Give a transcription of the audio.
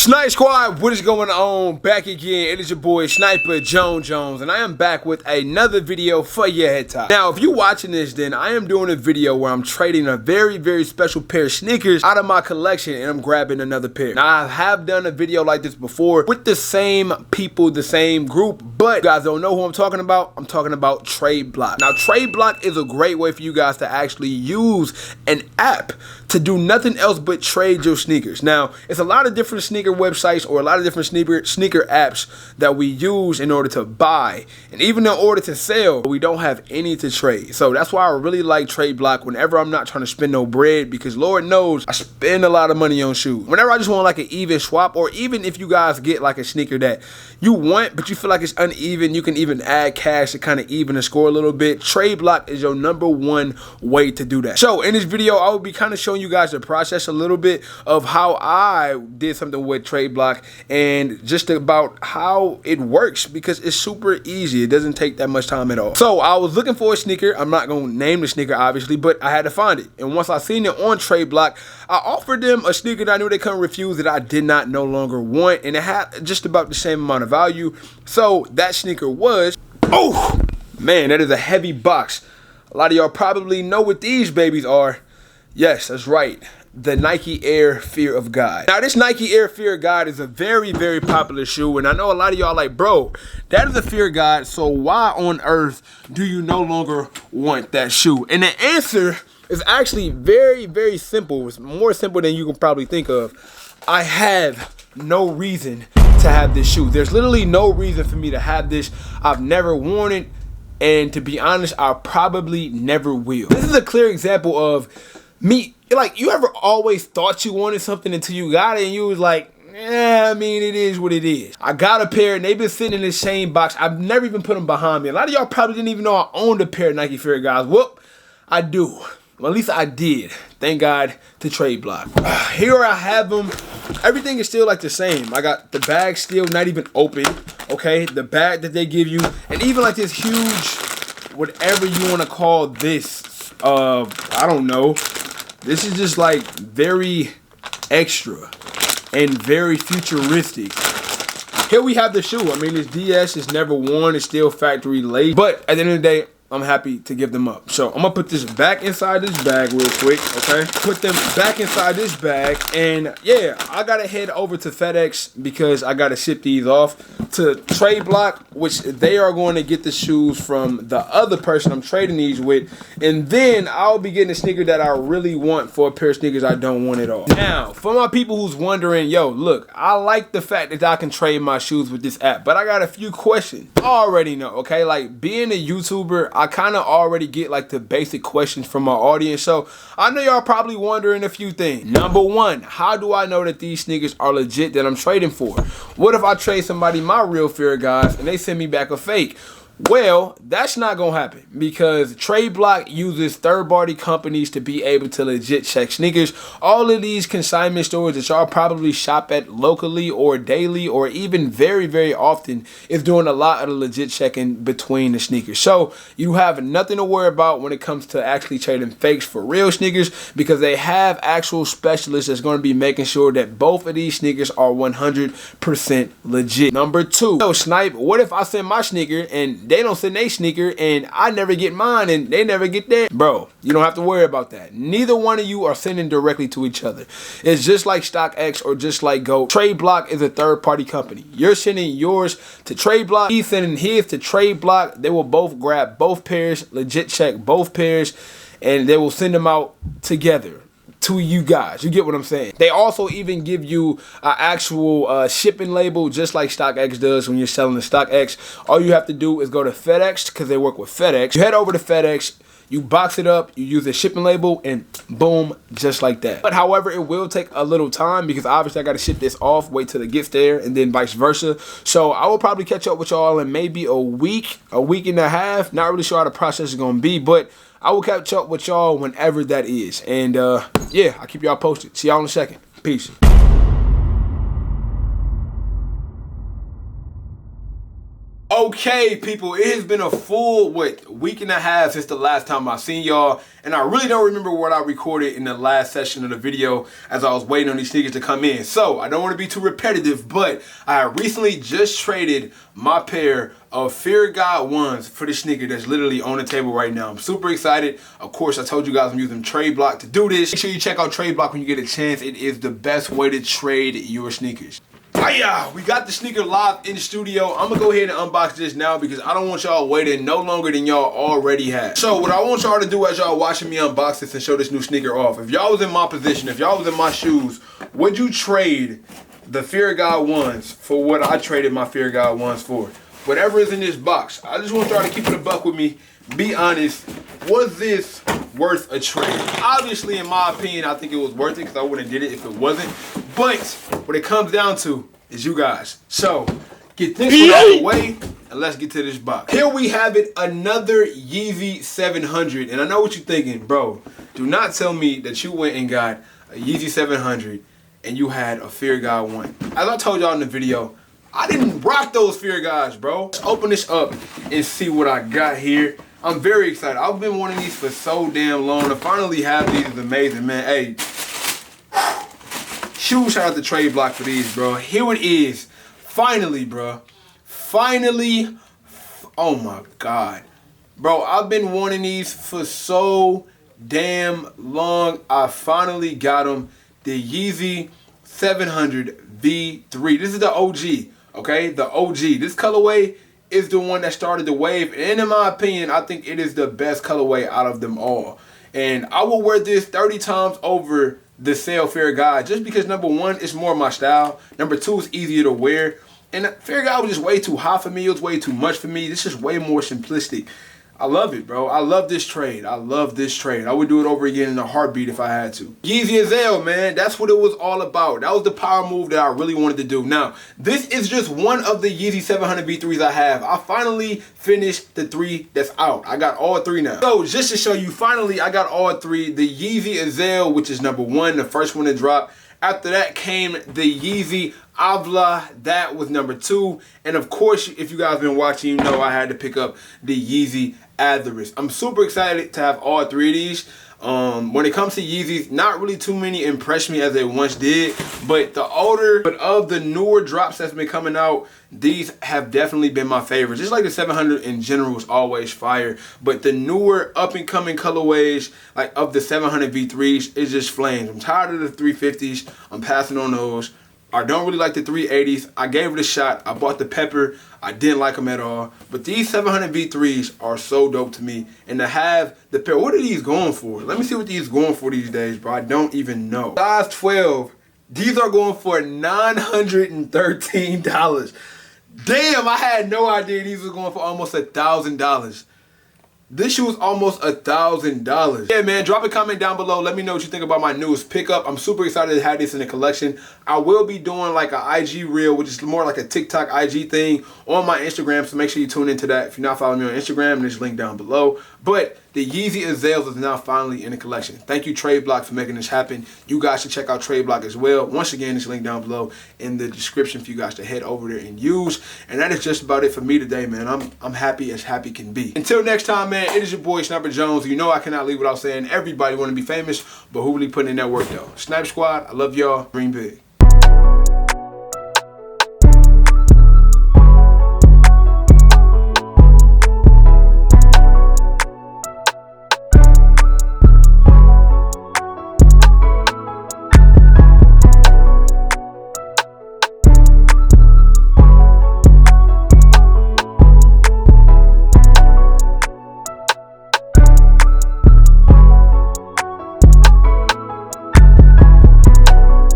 Snipe Squad, what is going on? Back again. It is your boy Sniper Jones, and I am back with another video for your head top. Now, if you're watching this, then I am doing a video where I'm trading a very special pair of sneakers out of my collection, and I'm grabbing another pair. Now, I have done a video like this before with the same people, the same group, but you guys don't know who I'm talking about. I'm talking about Trade Block. Now, Trade Block is a great way for you guys to actually use an app to do nothing else but trade your sneakers. Now, it's a lot of different sneaker websites or a lot of different sneaker apps that we use in order to buy, and even in order to sell, we don't have any to trade. So that's why I really like Trade Block whenever I'm not trying to spend no bread, because Lord knows I spend a lot of money on shoes. Whenever I just want like an even swap, or even if you guys get like a sneaker that you want but you feel like it's uneven, you can even add cash to kind of even the score a little bit. Trade Block is your #1 way to do that. So in this video, I will be kind of showing you guys the process a little bit of how I did something with Trade Block and just about how it works, because it's super easy. It doesn't take that much time at all. So I was looking for a sneaker. I'm not going to name the sneaker obviously, but I had to find it. And once I seen it on Trade Block, I offered them a sneaker that I knew they couldn't refuse, that I did not no longer want, and it had just about the same amount of value. So that sneaker was, oh man, that is a heavy box. A lot of y'all probably know what these babies are. Yes, that's right. The Nike Air Fear of God. Now, this Nike Air Fear of God is a very popular shoe, and I know a lot of y'all like, bro, that is a Fear of God, so why on earth do you no longer want that shoe? And the answer is actually very simple. It's more simple than you can probably think of. I have no reason to have this shoe. There's literally no reason for me to have this. I've never worn it, and to be honest, I probably never will. This is a clear example of me. Like, you ever always thought you wanted something until you got it and you was like, I mean, it is what it is. I got a pair and they've been sitting in the same box. I've never even put them behind me. A lot of y'all probably didn't even know I owned a pair of Nike Fear guys. Whoop, I do. Well, at least I did. Thank God to Trade Block. Here I have them. Everything is still like the same. I got the bag still not even open. Okay, the bag that they give you, and even like this huge, whatever you want to call this, I don't know. This is just like very extra and very futuristic. Here we have the shoe. I mean, this DS is never worn. It's still factory laced. But at the end of the day, I'm happy to give them up. So I'm gonna put this back inside this bag real quick, okay? Put them back inside this bag, and yeah, I gotta head over to FedEx because I gotta ship these off to Trade Block, which they are going to get the shoes from the other person I'm trading these with, and then I'll be getting a sneaker that I really want for a pair of sneakers I don't want at all. Now, for my people who's wondering, yo, look, I like the fact that I can trade my shoes with this app, but I got a few questions. I already know, okay? Like, being a YouTuber, I kind of already get like the basic questions from my audience, so I know y'all probably wondering a few things. Number one, how do I know that these sneakers are legit that I'm trading for? What if I trade somebody my real Fear guys and they send me back a fake? Well, that's not gonna happen, because Trade Block uses third-party companies to be able to legit check sneakers. All of these consignment stores that y'all probably shop at locally or daily or even very often is doing a lot of the legit checking between the sneakers. So you have nothing to worry about when it comes to actually trading fakes for real sneakers, because they have actual specialists that's going to be making sure that both of these sneakers are 100% legit. Number two, yo, Snipe, what if I send my sneaker and they don't send their sneaker and I never get mine and they never get theirs? Bro, you don't have to worry about that. Neither one of you are sending directly to each other. It's just like StockX or just like Go. Trade Block is a third-party company. You're sending yours to Trade Block. He's sending his to Trade Block. They will both grab both pairs, legit check both pairs, and they will send them out together to you guys. You get what I'm saying? They also even give you an actual shipping label, just like StockX does when you're selling to StockX. All you have to do is go to FedEx, because they work with FedEx. You head over to FedEx, you box it up, you use a shipping label, and boom, just like that. But however, it will take a little time, because obviously I got to ship this off, wait till it gets there, and then vice versa. So I will probably catch up with y'all in maybe a week and a half. Not really sure how the process is going to be, but I will catch up with y'all whenever that is. And yeah, I'll keep y'all posted. See y'all in a second. Peace. Okay, people, it has been a full, week and a half since the last time I seen y'all, and I really don't remember what I recorded in the last session of the video as I was waiting on these sneakers to come in. So, I don't want to be too repetitive, but I recently just traded my pair of Fear God 1s for the sneaker that's literally on the table right now. I'm super excited. Of course, I told you guys I'm using Trade Block to do this. Make sure you check out Trade Block when you get a chance. It is the best way to trade your sneakers. Hiya! We got the sneaker live in the studio. I'm gonna go ahead and unbox this now because I don't want y'all waiting no longer than y'all already have. So what I want y'all to do as y'all watching me unbox this and show this new sneaker off, if y'all was in my position, if y'all was in my shoes, would you trade the Fear God 1s for what I traded my Fear God 1s for? Whatever is in this box. I just want y'all to keep it a buck with me. Be honest. Was this worth a trade? Obviously, in my opinion, I think it was worth it because I wouldn't have did it if it wasn't. But what it comes down to is you guys. So get this one out of the way and let's get to this box. Here we have it, another Yeezy 700. And I know what you're thinking, bro. Do not tell me that you went and got a Yeezy 700 and you had a Fear God 1. As I told y'all in the video, I didn't rock those Fear Gods, bro. Let's open this up and see what I got here. I'm very excited. I've been wanting these for so damn long. To finally have these is amazing, man. Hey, huge shout out to Trade Block for these, bro. Here it is. Finally, bro. Finally. Oh my God. Bro, I've been wanting these for so damn long. I finally got them. The Yeezy 700 V3. This is the OG, okay? The OG. This colorway is the one that started the wave. And in my opinion, I think it is the best colorway out of them all. And I will wear this 30 times over the Sale Fear God just because number one, it's more my style. Number two, it's easier to wear. And Fear God was just way too hot for me. It was way too much for me. This is way more simplistic. I love it, bro. I love this trade. I love this trade. I would do it over again in a heartbeat if I had to. Yeezy Azael, man. That's what it was all about. That was the power move that I really wanted to do. Now, this is just one of the Yeezy 700 V3s I have. I finally finished the 3 that's out. I got all 3 now. So, just to show you, finally, I got all 3. The Yeezy Azael, which is number 1, the first one to drop. After that came the Yeezy Avla, that was number 2. And of course, if you guys been watching, you know I had to pick up the Yeezy Adidas. I'm super excited to have all 3 of these. When it comes to Yeezys, not really too many impress me as they once did, but of the newer drops that's been coming out, these have definitely been my favorites. Just like the 700 in general is always fire, but the newer up and coming colorways like of the 700 V3s is just flames. I'm tired of the 350s. I'm passing on those. I don't really like the 380s. I gave it a shot. I bought the Pepper. I didn't like them at all. But these 700 V3s are so dope to me. And to have the pair, what are these going for? Let me see what these going for these days, bro. I don't even know. Size 12. These are going for $913. Damn, I had no idea these were going for almost $1,000. This shoe is almost $1,000. Yeah, man, drop a comment down below. Let me know what you think about my newest pickup. I'm super excited to have this in the collection. I will be doing like an IG reel, which is more like a TikTok IG thing on my Instagram. So make sure you tune into that. If you're not following me on Instagram, there's a link down below. But the Yeezy Azaels is now finally in the collection. Thank you, Trade Block, for making this happen. You guys should check out Trade Block as well. Once again, there's a link down below in the description for you guys to head over there and use. And that is just about it for me today, man. I'm happy as happy can be. Until next time, man, it is your boy, Sniper Jones. You know I cannot leave without saying everybody want to be famous, but who really putting in that work, though? Snipe Squad, I love y'all. Dream big.